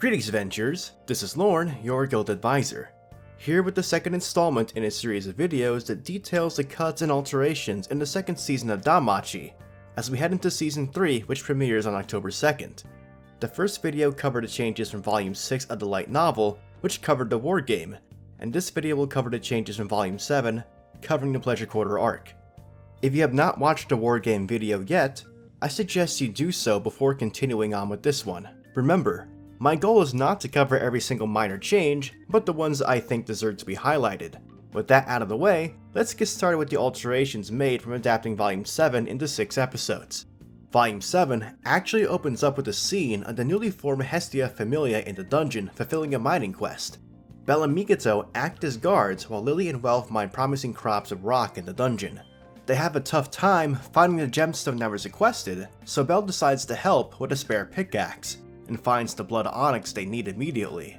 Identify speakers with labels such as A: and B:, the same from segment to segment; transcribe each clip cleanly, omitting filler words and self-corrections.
A: Greetings adventurers, this is Lorne, your guild advisor, here with the second installment in a series of videos that details the cuts and alterations in the second season of DanMachi, as we head into Season 3 which premieres on October 2nd. The first video covered the changes from Volume 6 of the light novel, which covered the war game, and this video will cover the changes from Volume 7, covering the Pleasure Quarter arc. If you have not watched the war game video yet, I suggest you do so before continuing on with this one. Remember, my goal is not to cover every single minor change, but the ones I think deserve to be highlighted. With that out of the way, let's get started with the alterations made from adapting Volume 7 into 6 episodes. Volume 7 actually opens up with a scene of the newly formed Hestia Familia in the dungeon fulfilling a mining quest. Belle and Mikoto act as guards while Lily and Welf mine promising crops of rock in the dungeon. They have a tough time finding the gemstone that was requested, so Belle decides to help with a spare pickaxe, and finds the blood onyx they need immediately.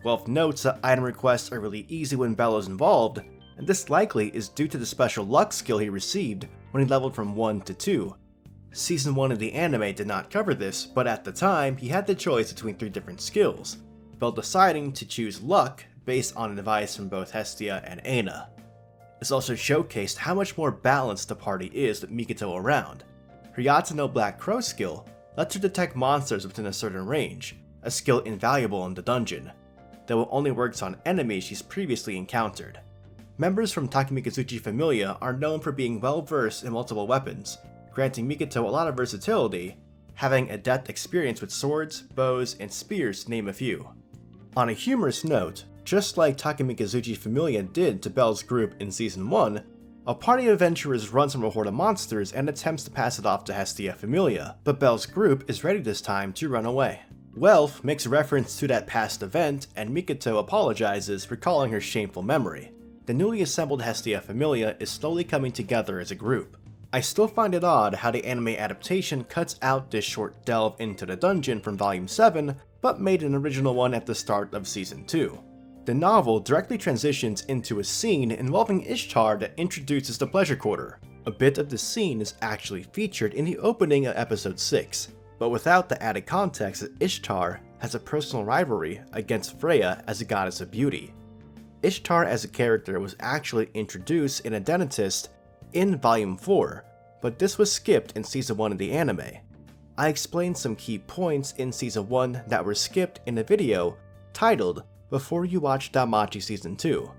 A: Welf notes that item requests are really easy when Belle is involved, and this likely is due to the special luck skill he received when he leveled from 1 to 2. Season 1 of the anime did not cover this, but at the time he had the choice between 3 different skills, Belle deciding to choose luck based on advice from both Hestia and Aina. This also showcased how much more balanced the party is with Mikoto around. Her Yatsuno Black Crow skill lets her detect monsters within a certain range, a skill invaluable in the dungeon, though it only works on enemies she's previously encountered. Members from Takemikazuchi Familia are known for being well versed in multiple weapons, granting Mikoto a lot of versatility, having adept experience with swords, bows, and spears to name a few. On a humorous note, just like Takemikazuchi Familia did to Belle's group in Season 1, a party of adventurers runs from a horde of monsters and attempts to pass it off to Hestia Familia, but Belle's group is ready this time to run away. Welf makes reference to that past event, and Mikoto apologizes, recalling her shameful memory. The newly assembled Hestia Familia is slowly coming together as a group. I still find it odd how the anime adaptation cuts out this short delve into the dungeon from Volume 7, but made an original one at the start of Season 2. The novel directly transitions into a scene involving Ishtar that introduces the Pleasure Quarter. A bit of the scene is actually featured in the opening of Episode 6, but without the added context that Ishtar has a personal rivalry against Freya as a goddess of beauty. Ishtar as a character was actually introduced in a Dentist in Volume 4, but this was skipped in Season 1 of the anime. I explained some key points in Season 1 that were skipped in a video titled Before You Watch DanMachi Season 2.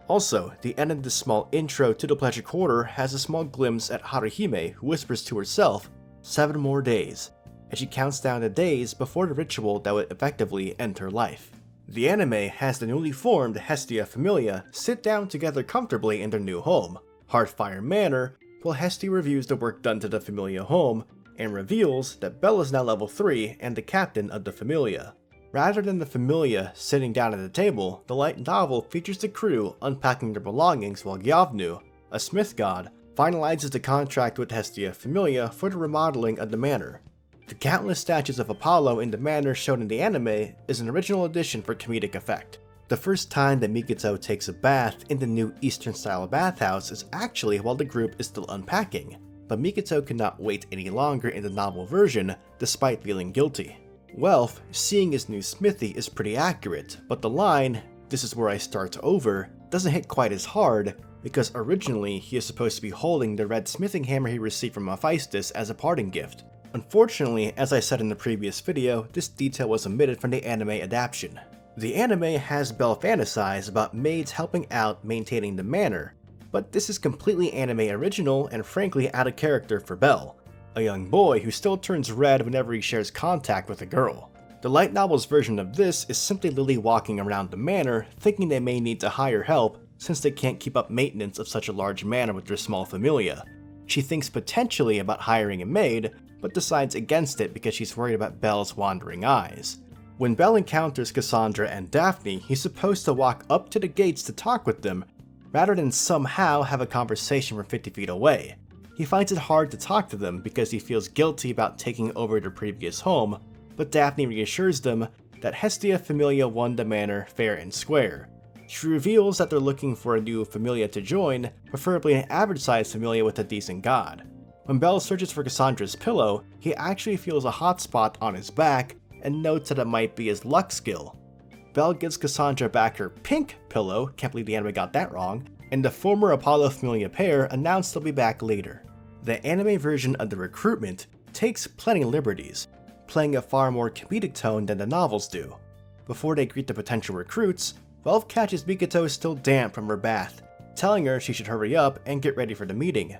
A: Also, the end of this small intro to the Pleasure Quarter has a small glimpse at Haruhime, who whispers to herself, 7 more days, as she counts down the days before the ritual that would effectively end her life. The anime has the newly formed Hestia Familia sit down together comfortably in their new home, Heartfire Manor, while Hestia reviews the work done to the Familia home, and reveals that Belle is now level 3 and the captain of the Familia. Rather than the Familia sitting down at the table, the light novel features the crew unpacking their belongings while Gyavnu, a smith god, finalizes the contract with Hestia Familia for the remodeling of the manor. The countless statues of Apollo in the manor shown in the anime is an original addition for comedic effect. The first time that Mikoto takes a bath in the new Eastern-style bathhouse is actually while the group is still unpacking, but Mikoto cannot wait any longer in the novel version, despite feeling guilty. Welf, seeing his new smithy, is pretty accurate, but the line, "This is where I start over," doesn't hit quite as hard, because originally he is supposed to be holding the red smithing hammer he received from Hephaestus as a parting gift. Unfortunately, as I said in the previous video, this detail was omitted from the anime adaptation. The anime has Belle fantasize about maids helping out maintaining the manor, but this is completely anime original and frankly out of character for Belle, a young boy who still turns red whenever he shares contact with a girl. The light novel's version of this is simply Lily walking around the manor thinking they may need to hire help since they can't keep up maintenance of such a large manor with their small familia. She thinks potentially about hiring a maid, but decides against it because she's worried about Belle's wandering eyes. When Belle encounters Cassandra and Daphne, he's supposed to walk up to the gates to talk with them, rather than somehow have a conversation from 50 feet away. He finds it hard to talk to them because he feels guilty about taking over their previous home, but Daphne reassures them that Hestia Familia won the manor fair and square. She reveals that they're looking for a new Familia to join, preferably an average-sized Familia with a decent god. When Belle searches for Cassandra's pillow, he actually feels a hot spot on his back, and notes that it might be his luck skill. Bell gives Cassandra back her pink pillow, can't believe the anime got that wrong, and the former Apollo Familia pair announce they'll be back later. The anime version of the recruitment takes plenty of liberties, playing a far more comedic tone than the novels do. Before they greet the potential recruits, Welf catches Mikoto still damp from her bath, telling her she should hurry up and get ready for the meeting.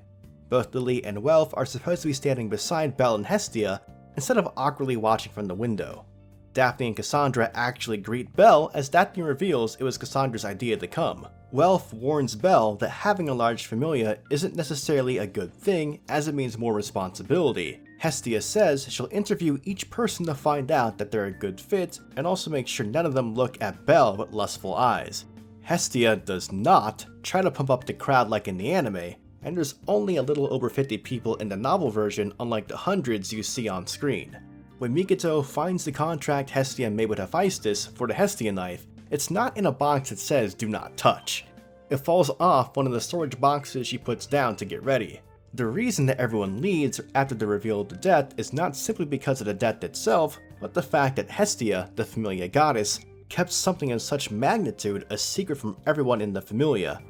A: Both Lily and Welf are supposed to be standing beside Belle and Hestia instead of awkwardly watching from the window. Daphne and Cassandra actually greet Belle as Daphne reveals it was Cassandra's idea to come. Welf warns Belle that having a large familia isn't necessarily a good thing as it means more responsibility. Hestia says she'll interview each person to find out that they're a good fit and also make sure none of them look at Belle with lustful eyes. Hestia does not try to pump up the crowd like in the anime, and there's only a little over 50 people in the novel version unlike the hundreds you see on screen. When Mikoto finds the contract Hestia made with Hephaestus for the Hestia knife, it's not in a box that says do not touch. It falls off one of the storage boxes she puts down to get ready. The reason that everyone leaves after the reveal of the death is not simply because of the death itself, but the fact that Hestia, the Familia goddess, kept something of such magnitude a secret from everyone in the Familia.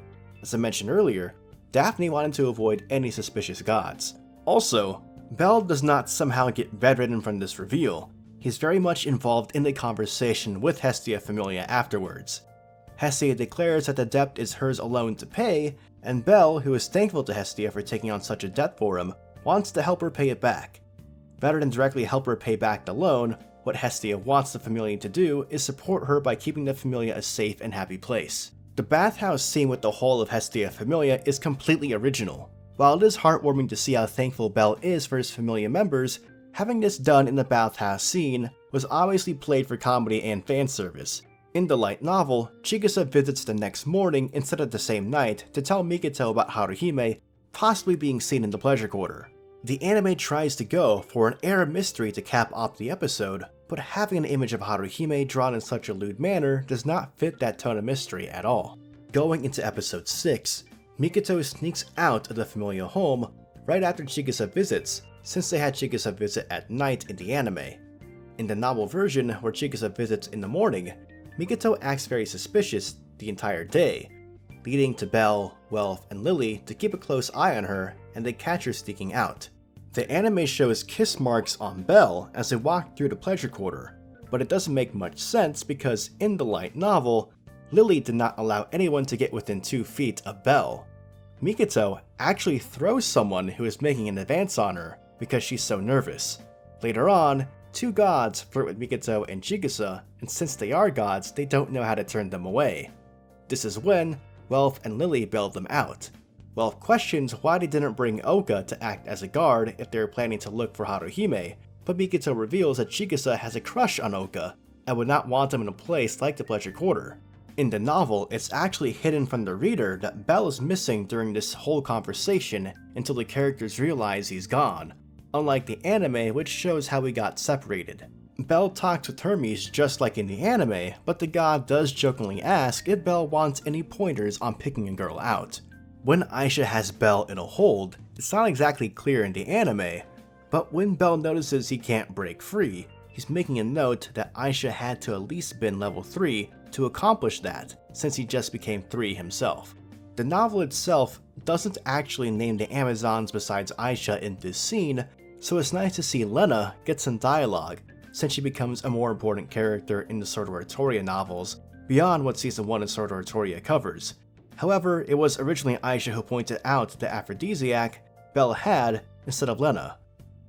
A: As I mentioned earlier, Daphne wanted to avoid any suspicious gods. Also, Belle does not somehow get bedridden from this reveal. He's very much involved in the conversation with Hestia Familia afterwards. Hestia declares that the debt is hers alone to pay, and Belle, who is thankful to Hestia for taking on such a debt for him, wants to help her pay it back. Better than directly help her pay back the loan, what Hestia wants the Familia to do is support her by keeping the Familia a safe and happy place. The bathhouse scene with the whole of Hestia Familia is completely original. While it is heartwarming to see how thankful Belle is for his Familia members, having this done in the bathhouse scene was obviously played for comedy and fan service. In the light novel, Chigusa visits the next morning instead of the same night to tell Mikoto about Haruhime possibly being seen in the pleasure quarter. The anime tries to go for an air of mystery to cap off the episode, but having an image of Haruhime drawn in such a lewd manner does not fit that tone of mystery at all. Going into episode 6, Mikoto sneaks out of the Familia home right after Chigusa visits, since they had Chigusa visit at night in the anime. In the novel version, where Chigusa visits in the morning, Mikoto acts very suspicious the entire day, leading to Belle, Welf, and Lily to keep a close eye on her, and they catch her sneaking out. The anime shows kiss marks on Belle as they walk through the pleasure quarter, but it doesn't make much sense because in the light novel, Lily did not allow anyone to get within 2 feet of Belle. Mikoto actually throws someone who is making an advance on her because she's so nervous. Later on, 2 gods flirt with Mikoto and Chigusa, and since they are gods, they don't know how to turn them away. This is when Welf and Lily bail them out. Welf questions why they didn't bring Oka to act as a guard if they were planning to look for Haruhime, but Mikoto reveals that Chigusa has a crush on Oka and would not want him in a place like the pleasure quarter. In the novel, it's actually hidden from the reader that Belle is missing during this whole conversation until the characters realize he's gone, unlike the anime which shows how we got separated. Belle talks with Hermes just like in the anime, but the god does jokingly ask if Belle wants any pointers on picking a girl out. When Aisha has Belle in a hold, it's not exactly clear in the anime, but when Belle notices he can't break free, he's making a note that Aisha had to at least been level 3 to accomplish that, since he just became 3 himself. The novel itself doesn't actually name the Amazons besides Aisha in this scene, so it's nice to see Lena get some dialogue, since she becomes a more important character in the Sword of Artoria novels, beyond what Season 1 of Sword of Artoria covers. However, it was originally Aisha who pointed out the aphrodisiac Belle had instead of Lena.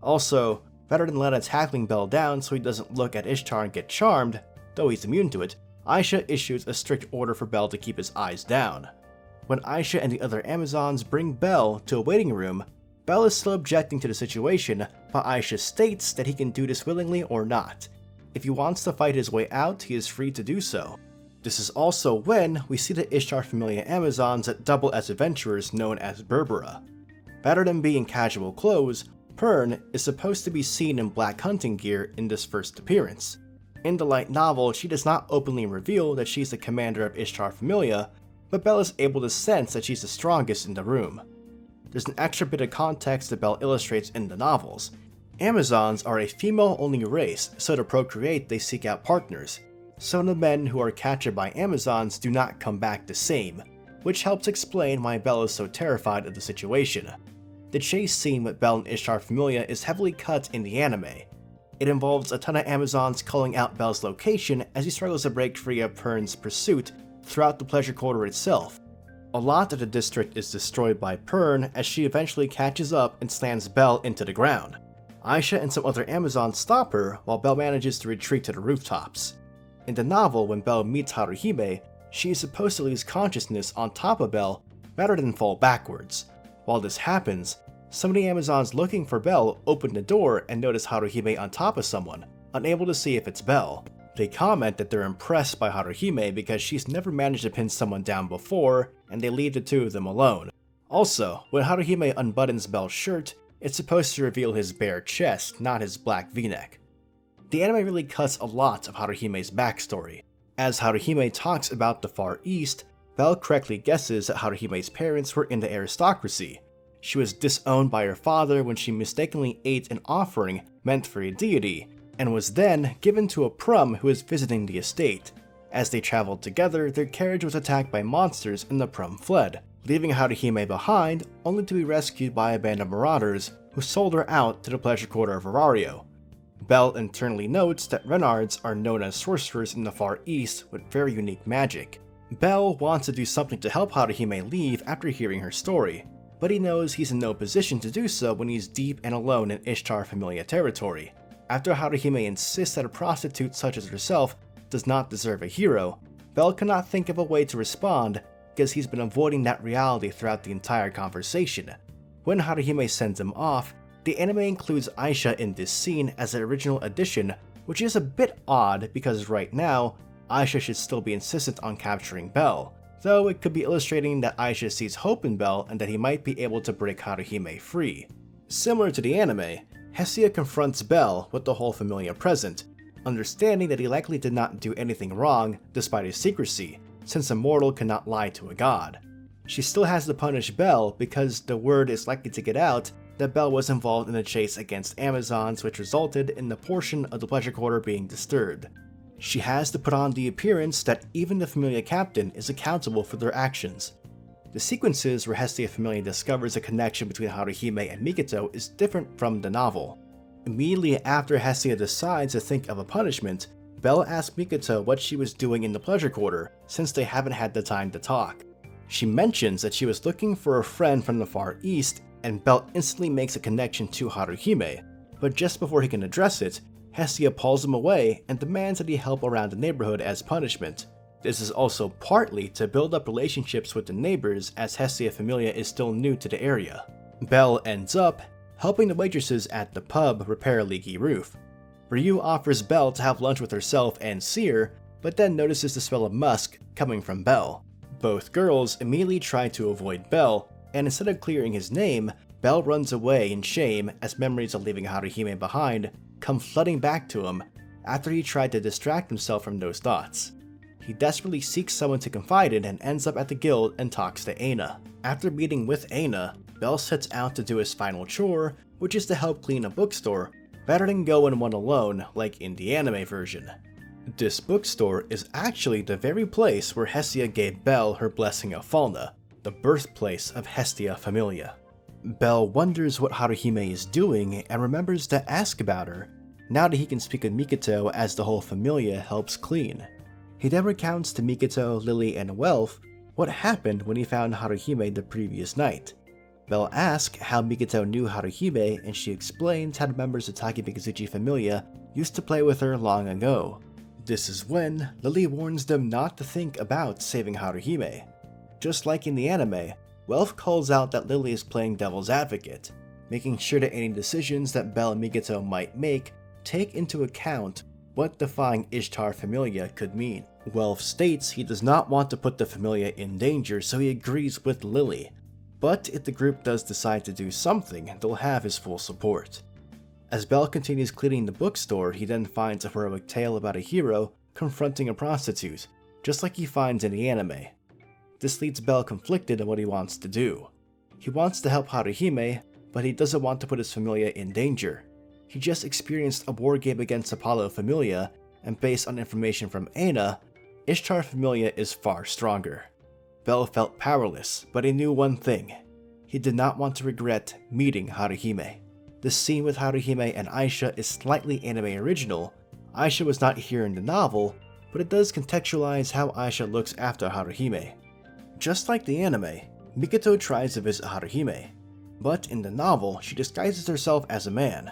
A: Also, rather than Lena tackling Belle down so he doesn't look at Ishtar and get charmed, though he's immune to it, Aisha issues a strict order for Belle to keep his eyes down. When Aisha and the other Amazons bring Belle to a waiting room, Belle is still objecting to the situation, but Aisha states that he can do this willingly or not. If he wants to fight his way out, he is free to do so. This is also when we see the Ishtar Familia Amazons that double as adventurers known as Berbera. Rather than being casual clothes, Pern is supposed to be seen in black hunting gear in this first appearance. In the light novel, she does not openly reveal that she's the commander of Ishtar Familia, but Belle is able to sense that she's the strongest in the room. There's an extra bit of context that Belle illustrates in the novels. Amazons are a female-only race, so to procreate they seek out partners. Some of the men who are captured by Amazons do not come back the same, which helps explain why Belle is so terrified of the situation. The chase scene with Belle and Ishtar Familia is heavily cut in the anime. It involves a ton of Amazons calling out Belle's location as he struggles to break free of Pern's pursuit throughout the pleasure quarter itself. A lot of the district is destroyed by Pern as she eventually catches up and slams Belle into the ground. Aisha and some other Amazons stop her while Belle manages to retreat to the rooftops. In the novel, when Belle meets Haruhime, she is supposed to lose consciousness on top of Belle rather than fall backwards. While this happens, some of the Amazons looking for Belle open the door and notice Haruhime on top of someone, unable to see if it's Belle. They comment that they're impressed by Haruhime because she's never managed to pin someone down before, and they leave the two of them alone. Also, when Haruhime unbuttons Belle's shirt, it's supposed to reveal his bare chest, not his black v-neck. The anime really cuts a lot of Haruhime's backstory. As Haruhime talks about the Far East, Belle correctly guesses that Haruhime's parents were in the aristocracy. She was disowned by her father when she mistakenly ate an offering meant for a deity, and was then given to a prum who was visiting the estate. As they traveled together, their carriage was attacked by monsters and the prum fled, leaving Haruhime behind only to be rescued by a band of marauders who sold her out to the pleasure quarter of Horario. Belle internally notes that Renards are known as sorcerers in the Far East with very unique magic. Belle wants to do something to help Haruhime leave after hearing her story, but he knows he's in no position to do so when he's deep and alone in Ishtar Familia territory. After Haruhime insists that a prostitute such as herself does not deserve a hero, Belle cannot think of a way to respond because he's been avoiding that reality throughout the entire conversation. When Haruhime sends him off, the anime includes Aisha in this scene as an original addition, which is a bit odd because right now, Aisha should still be insistent on capturing Belle, though it could be illustrating that Aisha sees hope in Belle and that he might be able to break Haruhime free. Similar to the anime, Hestia confronts Belle with the whole Familia present, understanding that he likely did not do anything wrong despite his secrecy, since a mortal cannot lie to a god. She still has to punish Belle because the word is likely to get out that Belle was involved in a chase against Amazons, which resulted in the portion of the pleasure quarter being disturbed. She has to put on the appearance that even the Familia captain is accountable for their actions. The sequences where Hestia Familia discovers a connection between Haruhime and Mikoto is different from the novel. Immediately after Hestia decides to think of a punishment, Belle asks Mikoto what she was doing in the pleasure quarter since they haven't had the time to talk. She mentions that she was looking for a friend from the Far East, and Belle instantly makes a connection to Haruhime, but just before he can address it, Hestia pulls him away and demands that he help around the neighborhood as punishment. This is also partly to build up relationships with the neighbors as Hestia Familia is still new to the area. Belle ends up helping the waitresses at the pub repair a leaky roof. Ryu offers Belle to have lunch with herself and Seer, but then notices the smell of musk coming from Belle. Both girls immediately try to avoid Belle, and instead of clearing his name, Belle runs away in shame as memories of leaving Haruhime behind come flooding back to him after he tried to distract himself from those thoughts. He desperately seeks someone to confide in and ends up at the guild and talks to Aina. After meeting with Aina, Belle sets out to do his final chore, which is to help clean a bookstore, rather than go in one alone like in the anime version. This bookstore is actually the very place where Hestia gave Belle her blessing of Falna, the birthplace of Hestia Familia. Belle wonders what Haruhime is doing and remembers to ask about her, now that he can speak with Mikoto as the whole Familia helps clean. He then recounts to Mikoto, Lily, and Welf what happened when he found Haruhime the previous night. Belle asks how Mikoto knew Haruhime, and she explains how the members of Takebikazuchi Familia used to play with her long ago. This is when Lily warns them not to think about saving Haruhime. Just like in the anime, Welf calls out that Lily is playing devil's advocate, making sure that any decisions that Belle and Mikoto might make take into account what defying Ishtar Familia could mean. Welf states he does not want to put the Familia in danger, so he agrees with Lily. But if the group does decide to do something, they'll have his full support. As Belle continues cleaning the bookstore, he then finds a heroic tale about a hero confronting a prostitute, just like he finds in the anime. This leaves Belle conflicted on what he wants to do. He wants to help Haruhime, but he doesn't want to put his Familia in danger. He just experienced a war game against Apollo Familia, and based on information from Aina, Ishtar Familia is far stronger. Bell felt powerless, but he knew one thing. He did not want to regret meeting Haruhime. The scene with Haruhime and Aisha is slightly anime original. Aisha was not here in the novel, but it does contextualize how Aisha looks after Haruhime. Just like the anime, Mikoto tries to visit Haruhime, but in the novel she disguises herself as a man,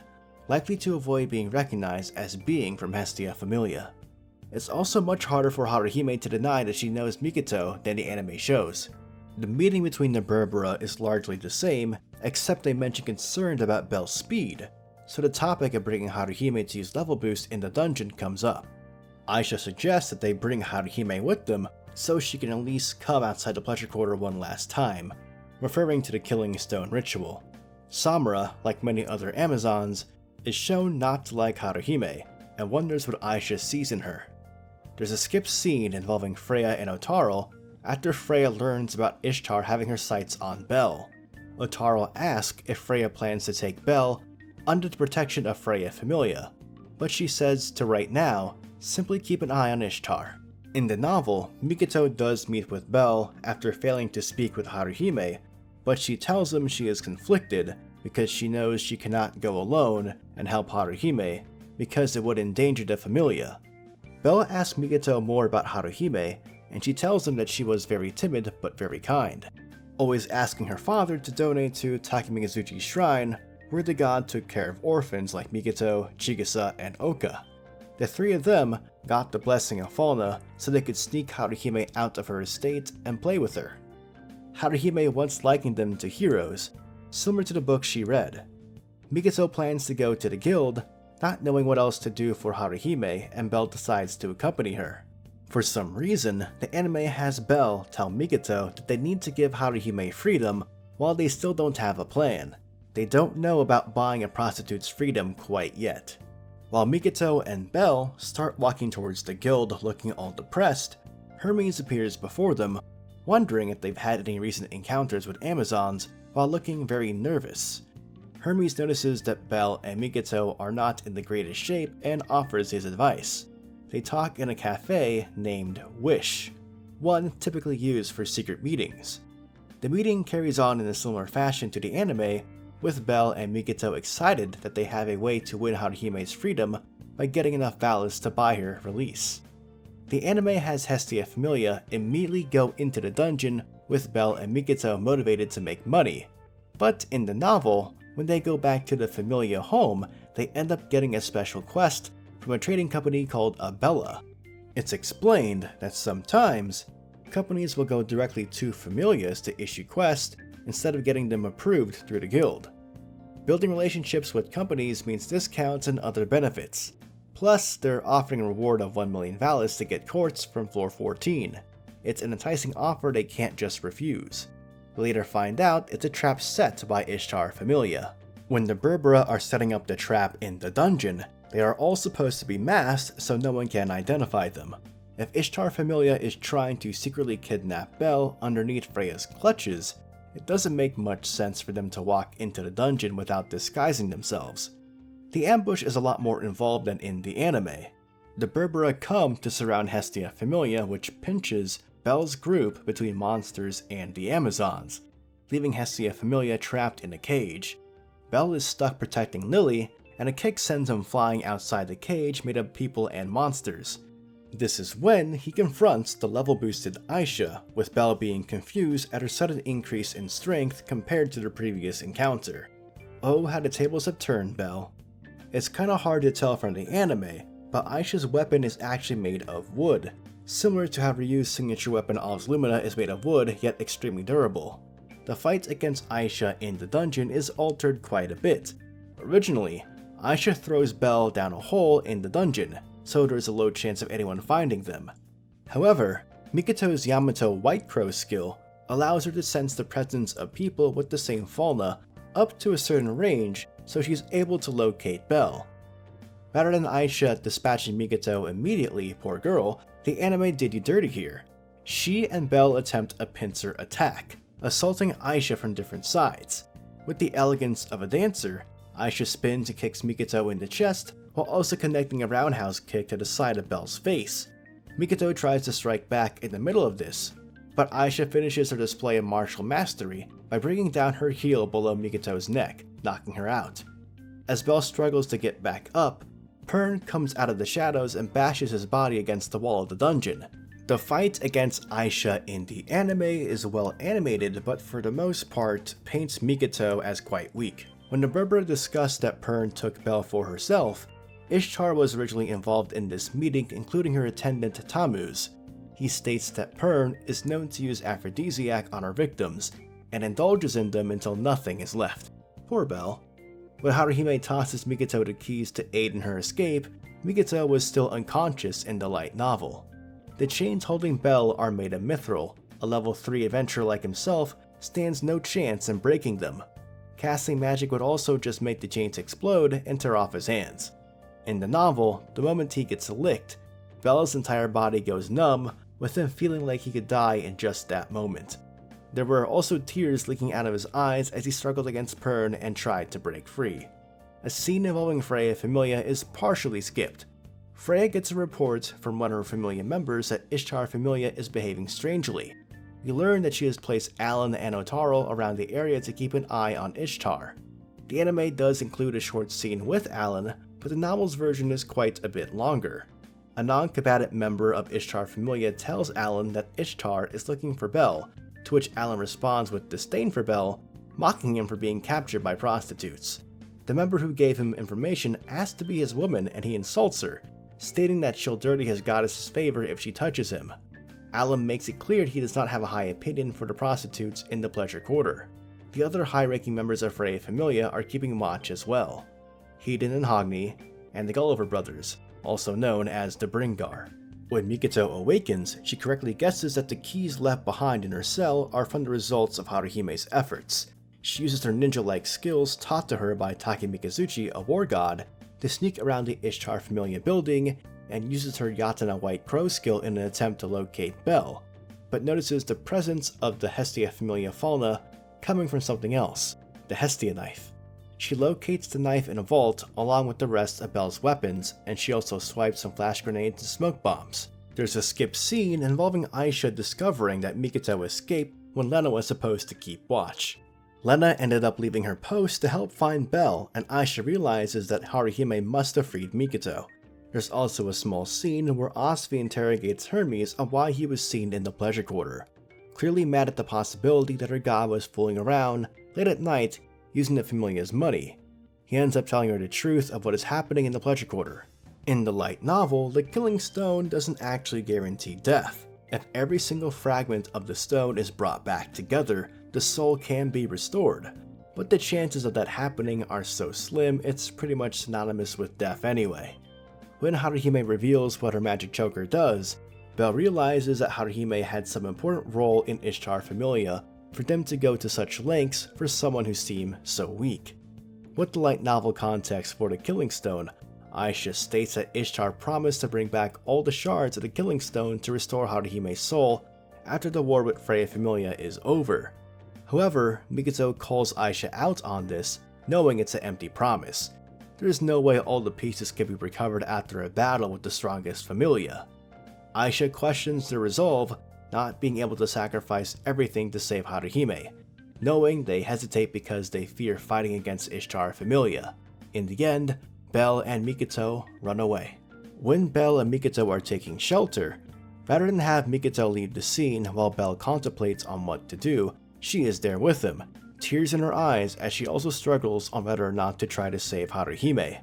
A: likely to avoid being recognized as being from Hestia Familia. It's also much harder for Haruhime to deny that she knows Mikoto than the anime shows. The meeting between the Berbera is largely the same, except they mention concerns about Bell's speed, so the topic of bringing Haruhime to use level boost in the dungeon comes up. Aisha suggests that they bring Haruhime with them so she can at least come outside the pleasure quarter one last time, referring to the Killing Stone ritual. Samura, like many other Amazons, is shown not to like Haruhime and wonders what Aisha sees in her. There's a skipped scene involving Freya and Otaro after Freya learns about Ishtar having her sights on Bell. Otaro asks if Freya plans to take Bell under the protection of Freya Familia, but she says to right now, simply keep an eye on Ishtar. In the novel, Mikoto does meet with Bell after failing to speak with Haruhime, but she tells him she is conflicted because she knows she cannot go alone and help Haruhime because it would endanger the Familia. Bell asks Mikoto more about Haruhime, and she tells him that she was very timid but very kind, always asking her father to donate to Takemizuchi's shrine, where the god took care of orphans like Mikoto, Chigusa, and Oka. The three of them got the blessing of Fauna so they could sneak Haruhime out of her estate and play with her. Haruhime once likened them to heroes, similar to the book she read. Mikoto plans to go to the guild, not knowing what else to do for Haruhime, and Bell decides to accompany her. For some reason, the anime has Bell tell Mikoto that they need to give Haruhime freedom while they still don't have a plan. They don't know about buying a prostitute's freedom quite yet. While Mikoto and Bell start walking towards the guild looking all depressed, Hermes appears before them, wondering if they've had any recent encounters with Amazons while looking very nervous. Hermes notices that Bell and Mikoto are not in the greatest shape and offers his advice. They talk in a cafe named Wish, one typically used for secret meetings. The meeting carries on in a similar fashion to the anime, with Bell and Mikoto excited that they have a way to win Haruhime's freedom by getting enough Valis to buy her release. The anime has Hestia Familia immediately go into the dungeon with Bell and Mikoto motivated to make money, but in the novel, when they go back to the Familia home, they end up getting a special quest from a trading company called Abella. It's explained that sometimes, companies will go directly to Familias to issue quests instead of getting them approved through the guild. Building relationships with companies means discounts and other benefits. Plus, they're offering a reward of 1 million Valis to get quartz from floor 14. It's an enticing offer they can't just refuse. We later find out it's a trap set by Ishtar Familia. When the Berbera are setting up the trap in the dungeon, they are all supposed to be masked so no one can identify them. If Ishtar Familia is trying to secretly kidnap Bell underneath Freya's clutches, it doesn't make much sense for them to walk into the dungeon without disguising themselves. The ambush is a lot more involved than in the anime. The Berbera come to surround Hestia Familia, which pinches Bell's group between monsters and the Amazons, leaving Hestia Familia trapped in a cage. Bell is stuck protecting Lily, and a kick sends him flying outside the cage made of people and monsters. This is when he confronts the level-boosted Aisha, with Bell being confused at her sudden increase in strength compared to the previous encounter. Oh, how the tables have turned, Bell. It's kinda hard to tell from the anime, but Aisha's weapon is actually made of wood, similar to how Ryu's signature weapon Oz Lumina is made of wood, yet extremely durable. The fight against Aisha in the dungeon is altered quite a bit. Originally, Aisha throws Bell down a hole in the dungeon, so there's a low chance of anyone finding them. However, Mikoto's Yamato White Crow skill allows her to sense the presence of people with the same fauna up to a certain range, so she's able to locate Bell. Rather than Aisha dispatching Mikoto immediately, poor girl, the anime did you dirty here. She and Bell attempt a pincer attack, assaulting Aisha from different sides. With the elegance of a dancer, Aisha spins and kicks Mikoto in the chest, while also connecting a roundhouse kick to the side of Belle's face. Mikoto tries to strike back in the middle of this, but Aisha finishes her display of martial mastery by bringing down her heel below Mikoto's neck, knocking her out. As Belle struggles to get back up, Pern comes out of the shadows and bashes his body against the wall of the dungeon. The fight against Aisha in the anime is well animated, but for the most part paints Mikoto as quite weak. When the Berber discussed that Pern took Belle for herself, Ishtar was originally involved in this meeting, including her attendant Tammuz. He states that Pern is known to use aphrodisiac on her victims, and indulges in them until nothing is left. Poor Belle. When Haruhime tosses Mikoto the keys to aid in her escape, Mikoto was still unconscious in the light novel. The chains holding Belle are made of mithril. A level 3 adventurer like himself stands no chance in breaking them. Casting magic would also just make the chains explode and tear off his hands. In the novel, the moment he gets licked, Belle's entire body goes numb, with him feeling like he could die in just that moment. There were also tears leaking out of his eyes as he struggled against Pern and tried to break free. A scene involving Freya Familia is partially skipped. Freya gets a report from one of her Familia members that Ishtar Familia is behaving strangely. We learn that she has placed Alan and Otaro around the area to keep an eye on Ishtar. The anime does include a short scene with Alan, but the novel's version is quite a bit longer. A non-combatant member of Ishtar Familia tells Alan that Ishtar is looking for Belle, to which Alan responds with disdain for Belle, mocking him for being captured by prostitutes. The member who gave him information asks to be his woman and he insults her, stating that she'll dirty his goddess's favor if she touches him. Alan makes it clear he does not have a high opinion for the prostitutes in the pleasure quarter. The other high-ranking members of Freya Familia are keeping watch as well. Hedon and Hogni, and the Gulliver brothers, also known as the Bringar. When Mikoto awakens, she correctly guesses that the keys left behind in her cell are from the results of Haruhime's efforts. She uses her ninja-like skills taught to her by Taki Mikazuchi, a war god, to sneak around the Ishtar Familia building, and uses her Yatana White Crow skill in an attempt to locate Belle, but notices the presence of the Hestia Familia Fauna coming from something else, the Hestia knife. She locates the knife in a vault along with the rest of Belle's weapons, and she also swipes some flash grenades and smoke bombs. There's a skip scene involving Aisha discovering that Mikoto escaped when Lena was supposed to keep watch. Lena ended up leaving her post to help find Belle, and Aisha realizes that Haruhime must have freed Mikoto. There's also a small scene where Osvi interrogates Hermes on why he was seen in the pleasure quarter. Clearly mad at the possibility that her god was fooling around late at night using the Familia's money, he ends up telling her the truth of what is happening in the pleasure quarter. In the light novel, the killing stone doesn't actually guarantee death. If every single fragment of the stone is brought back together, the soul can be restored, but the chances of that happening are so slim it's pretty much synonymous with death anyway. When Haruhime reveals what her magic choker does, Belle realizes that Haruhime had some important role in Ishtar Familia for them to go to such lengths for someone who seemed so weak. With the light novel context for the Killing Stone, Aisha states that Ishtar promised to bring back all the shards of the Killing Stone to restore Haruhime's soul after the war with Freya Familia is over. However, Mikoto calls Aisha out on this, knowing it's an empty promise. There is no way all the pieces can be recovered after a battle with the strongest Familia. Aisha questions their resolve, not being able to sacrifice everything to save Haruhime, knowing they hesitate because they fear fighting against Ishtar Familia. In the end, Belle and Mikoto run away. When Belle and Mikoto are taking shelter, rather than have Mikoto leave the scene while Belle contemplates on what to do, she is there with him, tears in her eyes as she also struggles on whether or not to try to save Haruhime.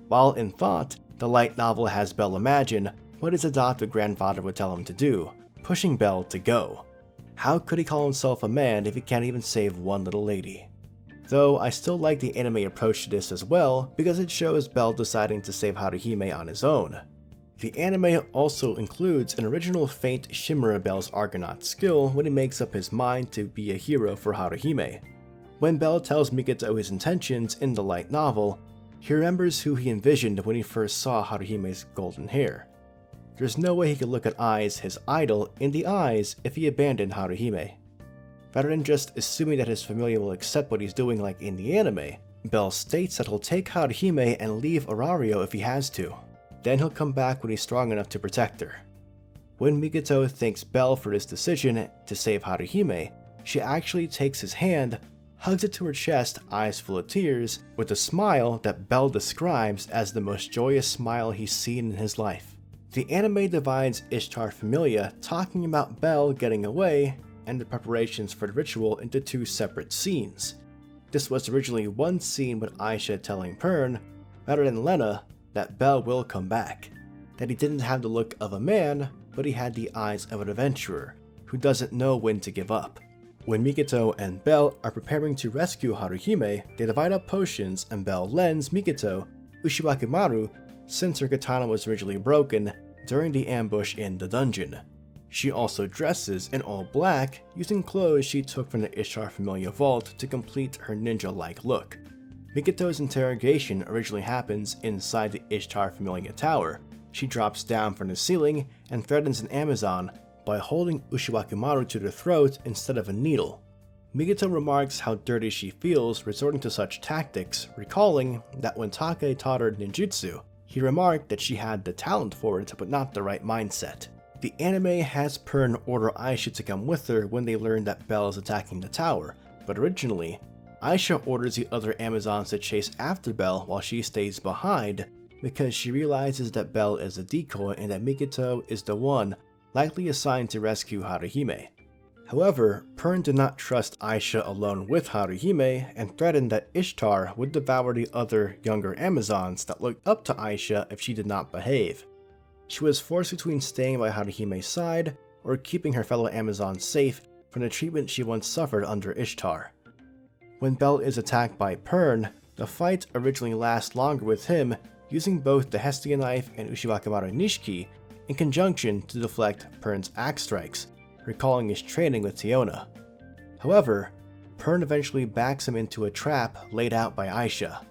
A: While in thought, the light novel has Belle imagine what his adopted grandfather would tell him to do, pushing Belle to go. How could he call himself a man if he can't even save one little lady? Though I still like the anime approach to this as well because it shows Belle deciding to save Haruhime on his own. The anime also includes an original faint shimmer of Belle's Argonaut skill when he makes up his mind to be a hero for Haruhime. When Belle tells Mikoto his intentions in the light novel, he remembers who he envisioned when he first saw Haruhime's golden hair. There's no way he could look at Aiz, his idol, in the eyes if he abandoned Haruhime. Rather than just assuming that his familia will accept what he's doing like in the anime, Bell states that he'll take Haruhime and leave Arario if he has to. Then he'll come back when he's strong enough to protect her. When Mikoto thanks Bell for his decision to save Haruhime, she actually takes his hand, hugs it to her chest, eyes full of tears, with a smile that Bell describes as the most joyous smile he's seen in his life. The anime divides Ishtar Familia talking about Bell getting away and the preparations for the ritual into two separate scenes. This was originally one scene with Aisha telling Pern, rather than Lena, that Bell will come back, that he didn't have the look of a man, but he had the eyes of an adventurer who doesn't know when to give up. When Mikoto and Bell are preparing to rescue Haruhime, they divide up potions and Bell lends Mikoto Ushiwakimaru since her katana was originally broken during the ambush in the dungeon. She also dresses in all black using clothes she took from the Ishtar Familia vault to complete her ninja-like look. Mikoto's interrogation originally happens inside the Ishtar Familia tower. She drops down from the ceiling and threatens an Amazon by holding Ushiwakimaru to the throat instead of a needle. Mikoto remarks how dirty she feels resorting to such tactics, recalling that when Take taught her ninjutsu, he remarked that she had the talent for it but not the right mindset. The anime has Pern order Aisha to come with her when they learn that Bell is attacking the tower, but originally, Aisha orders the other Amazons to chase after Bell while she stays behind because she realizes that Bell is a decoy and that Mikoto is the one likely assigned to rescue Haruhime. However, Pern did not trust Aisha alone with Haruhime and threatened that Ishtar would devour the other younger Amazons that looked up to Aisha if she did not behave. She was forced between staying by Haruhime's side or keeping her fellow Amazons safe from the treatment she once suffered under Ishtar. When Bell is attacked by Pern, the fight originally lasts longer with him using both the Hestia knife and Ushiwakimaru Nishiki in conjunction to deflect Pern's axe strikes, recalling his training with Tiona. However, Pern eventually backs him into a trap laid out by Aisha.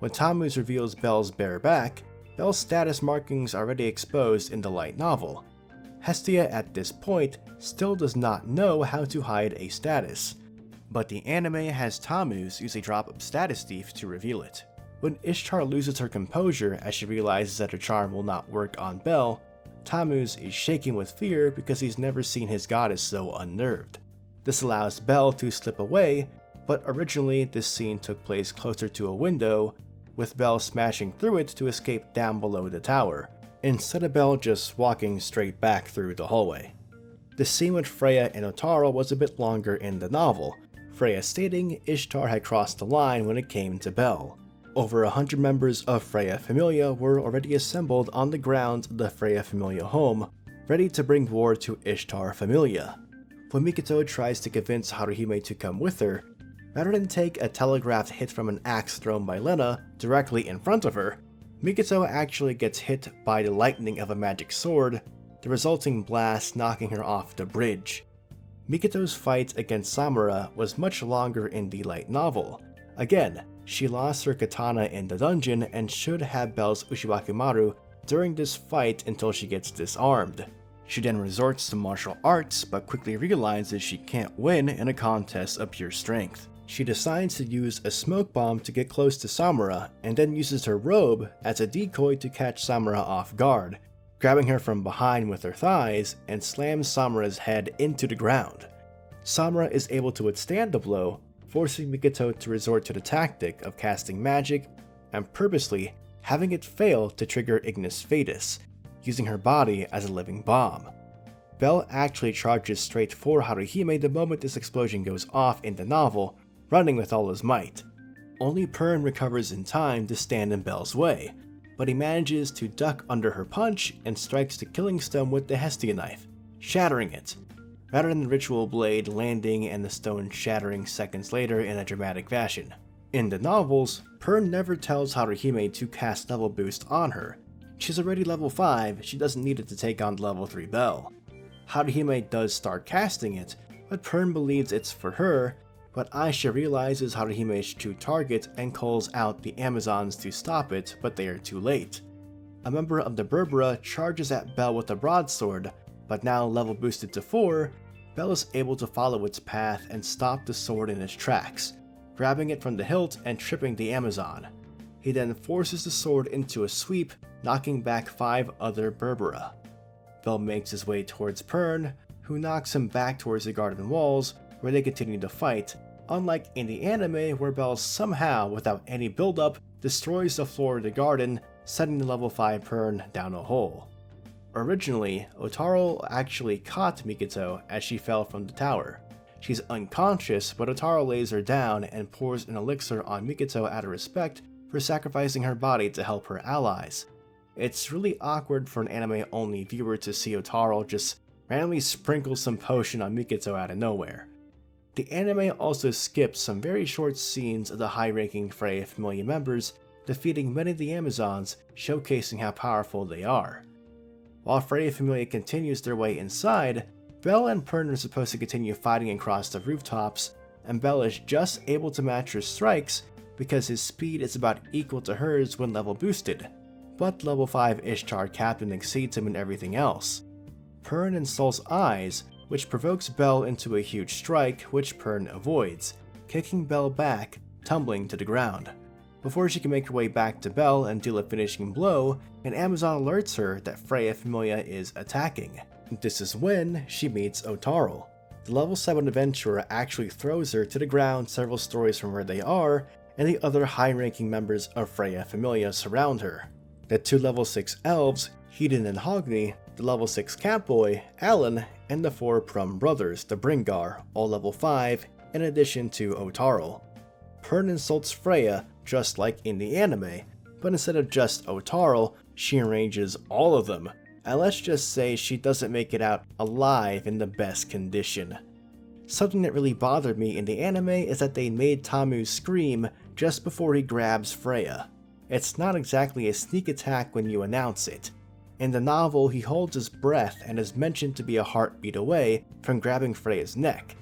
A: When Tamuz reveals Bell's bare back, Bell's status markings are already exposed in the light novel. Hestia at this point still does not know how to hide a status, but the anime has Tamuz use a drop-up status thief to reveal it. When Ishtar loses her composure as she realizes that her charm will not work on Bell, Tamuz is shaking with fear because he's never seen his goddess so unnerved. This allows Bell to slip away, but originally this scene took place closer to a window, with Bell smashing through it to escape down below the tower, instead of Bell just walking straight back through the hallway. The scene with Freya and Otaro was a bit longer in the novel, Freya stating Ishtar had crossed the line when it came to Bell. Over 100 members of Freya Familia were already assembled on the grounds of the Freya Familia home, ready to bring war to Ishtar Familia. When Mikoto tries to convince Haruhime to come with her, rather than take a telegraphed hit from an axe thrown by Lena directly in front of her, Mikoto actually gets hit by the lightning of a magic sword, the resulting blast knocking her off the bridge. Mikoto's fight against Samura was much longer in the light novel. Again, she lost her katana in the dungeon and should have Bell's Ushiwakimaru during this fight until she gets disarmed. She then resorts to martial arts but quickly realizes she can't win in a contest of pure strength. She decides to use a smoke bomb to get close to Samura and then uses her robe as a decoy to catch Samura off guard, grabbing her from behind with her thighs and slams Samura's head into the ground. Samura is able to withstand the blow, forcing Mikoto to resort to the tactic of casting magic and purposely having it fail to trigger Ignis Fatuus, using her body as a living bomb. Bell actually charges straight for Haruhime the moment this explosion goes off in the novel, running with all his might. Only Pern recovers in time to stand in Bell's way, but he manages to duck under her punch and strikes the killing stone with the Hestia knife, shattering it, rather than the ritual blade landing and the stone shattering seconds later in a dramatic fashion. In the novels, Pern never tells Haruhime to cast level boost on her. She's already level 5, she doesn't need it to take on level 3 Bell. Haruhime does start casting it, but Pern believes it's for her, but Aisha realizes Haruhime's true target and calls out the Amazons to stop it, but they are too late. A member of the Berbera charges at Bell with a broadsword, but now level boosted to 4, Bell is able to follow its path and stop the sword in its tracks, grabbing it from the hilt and tripping the Amazon. He then forces the sword into a sweep, knocking back 5 other Berbera. Bell makes his way towards Pern, who knocks him back towards the garden walls, where they continue to fight, unlike in the anime where Bell somehow, without any build-up, destroys the floor of the garden, sending the level 5 Pern down a hole. Originally, Otaro actually caught Mikito as she fell from the tower. She's unconscious, but Otaro lays her down and pours an elixir on Mikito out of respect for sacrificing her body to help her allies. It's really awkward for an anime-only viewer to see Otaro just randomly sprinkle some potion on Mikito out of nowhere. The anime also skips some very short scenes of the high-ranking Freya Familia members defeating many of the Amazons, showcasing how powerful they are. While Freya Familia continues their way inside, Bell and Pern are supposed to continue fighting across the rooftops, and Bell is just able to match her strikes because his speed is about equal to hers when level boosted, but level 5 Ishtar Captain exceeds him in everything else. Pern insults Eyes, which provokes Bell into a huge strike, which Pern avoids, kicking Bell back, tumbling to the ground. Before she can make her way back to Bell and deal a finishing blow, an Amazon alerts her that Freya Familia is attacking. This is when she meets Otaro. The level 7 adventurer actually throws her to the ground several stories from where they are, and the other high-ranking members of Freya Familia surround her. The 2 level 6 elves, Hedon and Hogni, the level 6 Catboy, Alan, and the 4 Prum brothers, the Bringar, all level 5, in addition to Otaro. Pern insults Freya, just like in the anime, but instead of just Otaro, she arranges all of them, and let's just say she doesn't make it out alive in the best condition. Something that really bothered me in the anime is that they made Tamu scream just before he grabs Freya. It's not exactly a sneak attack when you announce it. In the novel, he holds his breath and is mentioned to be a heartbeat away from grabbing Freya's neck.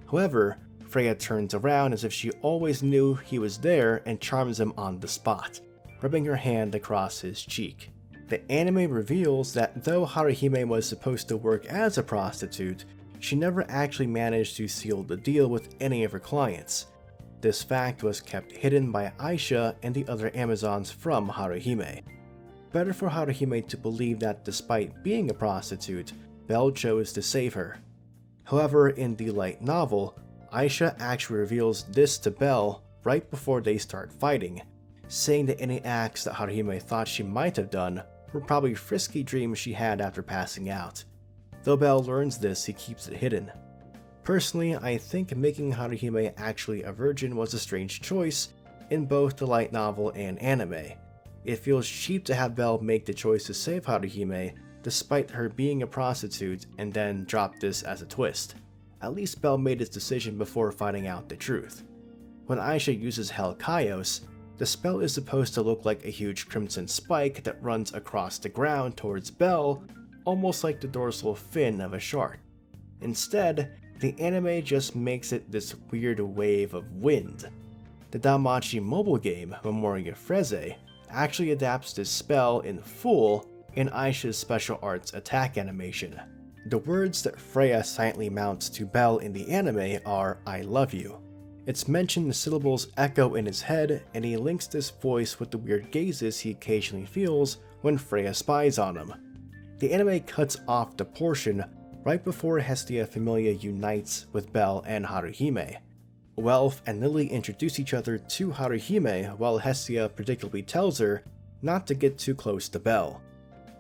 A: However, Freya turns around as if she always knew he was there and charms him on the spot, rubbing her hand across his cheek. The anime reveals that though Haruhime was supposed to work as a prostitute, she never actually managed to seal the deal with any of her clients. This fact was kept hidden by Aisha and the other Amazons from Haruhime. Better for Haruhime to believe that despite being a prostitute, Bell chose to save her. However, in the light novel, Aisha actually reveals this to Bell right before they start fighting, saying that any acts that Haruhime thought she might have done were probably frisky dreams she had after passing out. Though Bell learns this, he keeps it hidden. Personally, I think making Haruhime actually a virgin was a strange choice in both the light novel and anime. It feels cheap to have Bell make the choice to save Haruhime despite her being a prostitute and then drop this as a twist. At least Bell made his decision before finding out the truth. When Aisha uses Hell Kaios, the spell is supposed to look like a huge crimson spike that runs across the ground towards Bell, almost like the dorsal fin of a shark. Instead, the anime just makes it this weird wave of wind. The DanMachi mobile game, Memoria Freze, actually adapts this spell in full in Aisha's special arts attack animation. The words that Freya silently mounts to Bell in the anime are "I love you." It's mentioned the syllables echo in his head, and he links this voice with the weird gazes he occasionally feels when Freya spies on him. The anime cuts off the portion right before Hestia Familia unites with Bell and Haruhime. Welf and Lily introduce each other to Haruhime while Hestia predictably tells her not to get too close to Bell.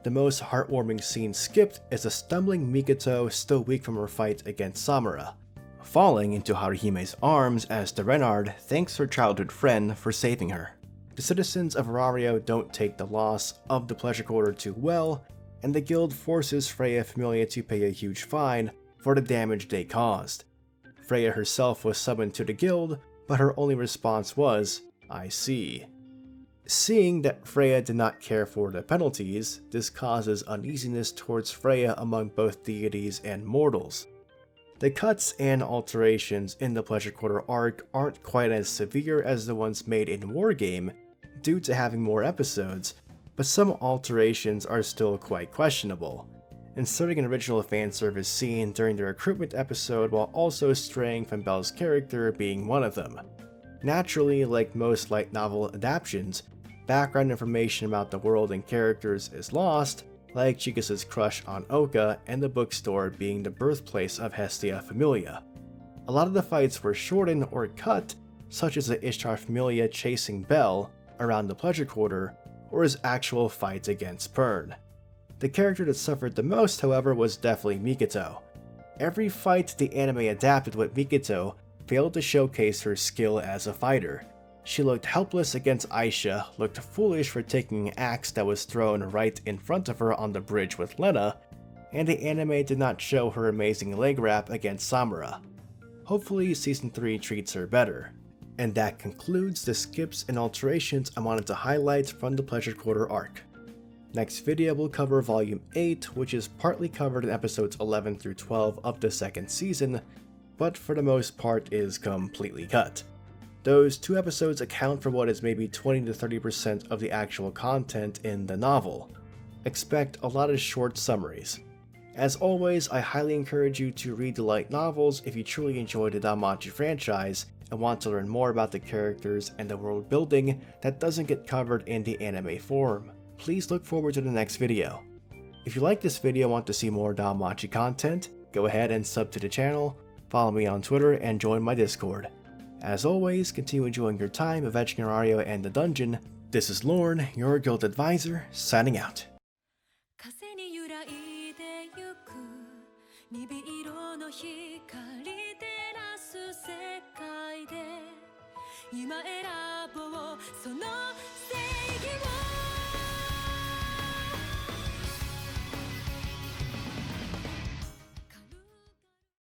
A: The most heartwarming scene skipped is a stumbling Mikito still weak from her fight against Samura, falling into Haruhime's arms as the Renard thanks her childhood friend for saving her. The citizens of Arario don't take the loss of the Pleasure Quarter too well, and the guild forces Freya Familia to pay a huge fine for the damage they caused. Freya herself was summoned to the guild, but her only response was, "I see." Seeing that Freya did not care for the penalties, this causes uneasiness towards Freya among both deities and mortals. The cuts and alterations in the Pleasure Quarter arc aren't quite as severe as the ones made in Wargame due to having more episodes, but some alterations are still quite questionable, inserting an original fanservice scene during the recruitment episode while also straying from Bell's character being one of them. Naturally, like most light novel adaptations, background information about the world and characters is lost, like Chikasa's crush on Oka and the bookstore being the birthplace of Hestia Familia. A lot of the fights were shortened or cut, such as the Ishtar Familia chasing Belle around the Pleasure Quarter, or his actual fight against Pern. The character that suffered the most, however, was definitely Mikoto. Every fight the anime adapted with Mikoto failed to showcase her skill as a fighter. She looked helpless against Aisha, looked foolish for taking an axe that was thrown right in front of her on the bridge with Lena, and the anime did not show her amazing leg wrap against Samura. Hopefully Season 3 treats her better. And that concludes the skips and alterations I wanted to highlight from the Pleasure Quarter arc. Next video will cover Volume 8, which is partly covered in episodes 11 through 12 of the second season, but for the most part is completely cut. Those 2 episodes account for what is maybe 20 to 30% of the actual content in the novel. Expect a lot of short summaries. As always, I highly encourage you to read the light novels if you truly enjoy the DanMachi franchise and want to learn more about the characters and the world building that doesn't get covered in the anime form. Please look forward to the next video. If you like this video and want to see more DanMachi content, go ahead and sub to the channel, follow me on Twitter, and join my Discord. As always, continue enjoying your time avenging Ario and the dungeon. This is Lorne, your guild advisor, signing out.
B: 風に揺らいでゆく鈍色の光照らす世界で今選ぼうその正義を